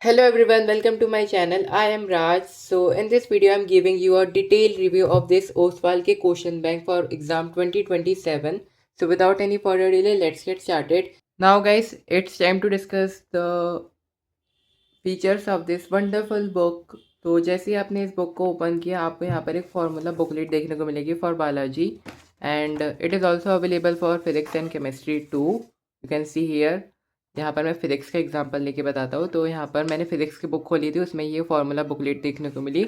Hello everyone, welcome to my channel. I am Raj. So in this video I'm giving you a detailed review of this OSWAL के question bank for exam 2027. So without any further delay, let's get started. Now guys, it's time to discuss the features of this wonderful book. तो जैसे ही आपने इस book को open किया, आपको यहाँ पर एक फॉर्मूला बुकलेट देखने को मिलेगी for biology and it is also available for physics and chemistry too. You can see here. यहाँ पर मैं फिजिक्स का एग्जांपल लेके बताता हूँ. तो यहाँ पर मैंने फिजिक्स की बुक खोली थी, उसमें ये फार्मूला बुकलेट देखने को मिली.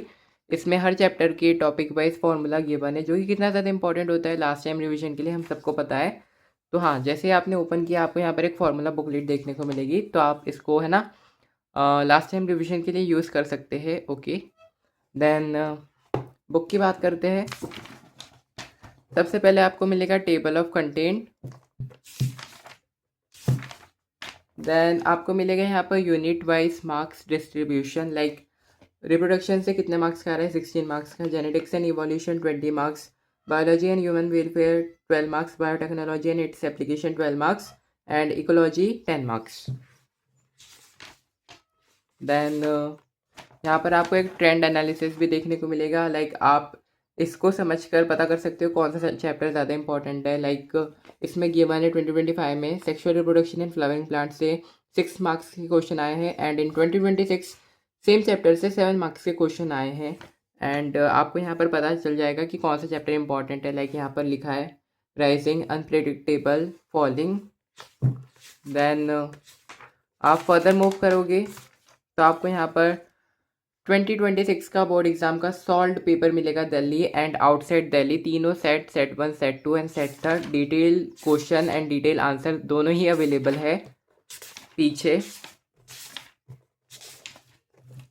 इसमें हर चैप्टर के टॉपिक वाइज फार्मूला गिवन है, जो कि कितना ज़्यादा इंपॉर्टेंट होता है लास्ट टाइम रिवीजन के लिए, हम सबको पता है. तो हाँ, जैसे ही आपने ओपन किया, आपको यहाँ पर एक फार्मूला बुकलेट देखने को मिलेगी. तो आप इसको है ना लास्ट टाइम रिवीजन के लिए यूज़ कर सकते हैं. ओके, देन बुक की बात करते हैं. सबसे पहले आपको मिलेगा टेबल ऑफ कंटेंट. देन आपको मिलेगा यहाँ per unit wise marks distribution, like reproduction से कितने मार्क्स का आ रहा है, 16 मार्क्स का. Genetics and evolution 20 marks. Biology and human welfare 12 marks. Biotechnology and its application 12 marks. And ecology 10 marks. Then यहाँ पर आपको एक ट्रेंड एनालिसिस भी देखने को मिलेगा. लाइक आप इसको समझकर पता कर सकते हो कौन सा चैप्टर ज़्यादा इंपॉर्टेंट है. लाइक इसमें गिवन है 2025 में sexual reproduction in flowering plant से 6 मार्क्स के क्वेश्चन आए हैं एंड इन 2026 सेम चैप्टर से 7 मार्क्स के क्वेश्चन आए हैं. एंड आपको यहाँ पर पता चल जाएगा कि कौन सा चैप्टर इंपॉर्टेंट है. लाइक यहाँ पर लिखा है राइजिंग, अनप्रेडिक्टेबल, फॉलिंग. देन आप फर्दर मूव करोगे तो आपको यहाँ पर 2026 का बोर्ड एग्जाम का सॉल्व पेपर मिलेगा दिल्ली एंड आउटसाइड दिल्ली. तीनों set 1, set 2 and set 3. Detail question and detail answer दोनों ही अवेलेबल है पीछे.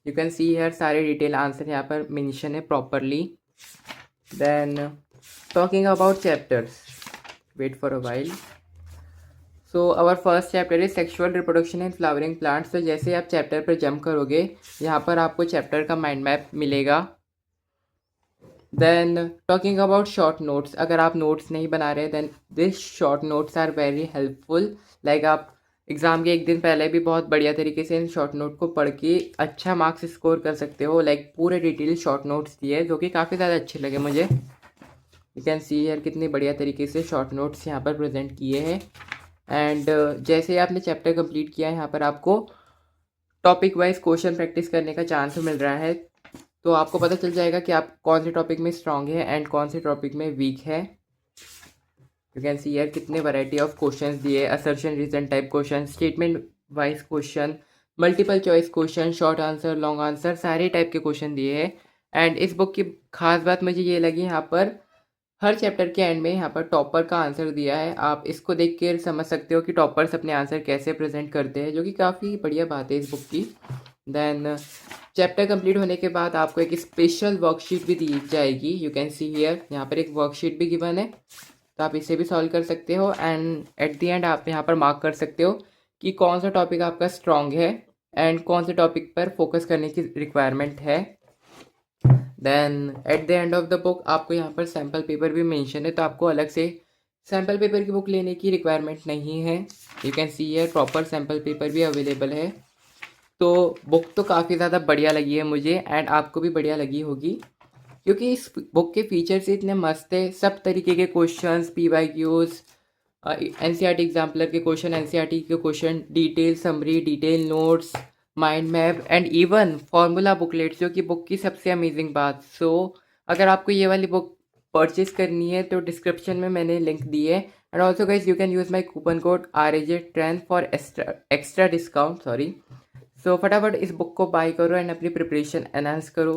यू कैन सी हियर सारे डिटेल आंसर यहाँ पर मेंशन है properly. Then talking about chapters, wait for a while. So our first chapter is sexual reproduction in flowering plants. तो जैसे आप चैप्टर पर जंप करोगे, यहाँ पर आपको चैप्टर का माइंड मैप मिलेगा. Then talking about short notes, अगर आप नोट्स नहीं बना रहे then this short notes are very helpful. Like आप एग्ज़ाम के एक दिन पहले भी बहुत बढ़िया तरीके से इन शॉर्ट नोट को पढ़ के अच्छा मार्क्स स्कोर कर सकते हो. लाइक पूरे डिटेल शॉर्ट नोट्स दिए जो कि काफ़ी ज़्यादा अच्छे लगे मुझे. यू कैन सी यार कितनी बढ़िया तरीके से शॉर्ट नोट्स यहाँ पर प्रेजेंट किए हैं. एंड जैसे ही आपने चैप्टर कंप्लीट किया है, यहाँ पर आपको टॉपिक वाइज क्वेश्चन प्रैक्टिस करने का चांस मिल रहा है. तो आपको पता चल जाएगा कि आप कौन से टॉपिक में स्ट्रांग है एंड कौन से टॉपिक में वीक है. यू कैन सी यार कितने वैरायटी ऑफ क्वेश्चंस दिए. Assertion reason type question, statement wise question, multiple choice question, short answer, long answer, सारे टाइप के क्वेश्चन दिए हैं. एंड इस बुक की खास बात मुझे ये लगी, यहाँ पर हर चैप्टर के एंड में यहाँ पर टॉपर का आंसर दिया है. आप इसको देख कर समझ सकते हो कि टॉपर्स अपने आंसर कैसे प्रेजेंट करते हैं, जो कि काफ़ी बढ़िया बात है इस बुक की. देन चैप्टर कंप्लीट होने के बाद आपको एक स्पेशल वर्कशीट भी दी जाएगी. यू कैन सी हियर, यहाँ पर एक वर्कशीट भी गिवन है, तो आप इसे भी सॉल्व कर सकते हो. एंड एट द एंड आप यहाँ पर मार्क कर सकते हो कि कौन सा टॉपिक आपका स्ट्रॉन्ग है एंड कौन से टॉपिक पर फोकस करने की रिक्वायरमेंट है. Then at the end of the book आपको यहाँ पर सैम्पल पेपर भी मेंशन है, तो आपको अलग से सैम्पल पेपर की बुक लेने की रिक्वायरमेंट नहीं है. You can see here proper sample paper भी अवेलेबल है. तो बुक तो काफ़ी ज़्यादा बढ़िया लगी है मुझे एंड आपको भी बढ़िया लगी होगी, क्योंकि इस बुक के फीचर्स इतने मस्त है. सब तरीके के क्वेश्चंस, PYQs, NCERT एग्जाम्पलर के क्वेश्चन, NCERT के question, detail summary, detail notes, mind map and even formula booklets, जो कि बुक की सबसे अमेजिंग बात. सो अगर आपको ये वाली बुक परचेज करनी है तो डिस्क्रिप्शन में मैंने लिंक दी है. And also guys you can use my coupon code RAJ10 for extra discount. Sorry. So फटाफट इस बुक को बाय करो एंड अपनी प्रिपरेशन एनहांस करो.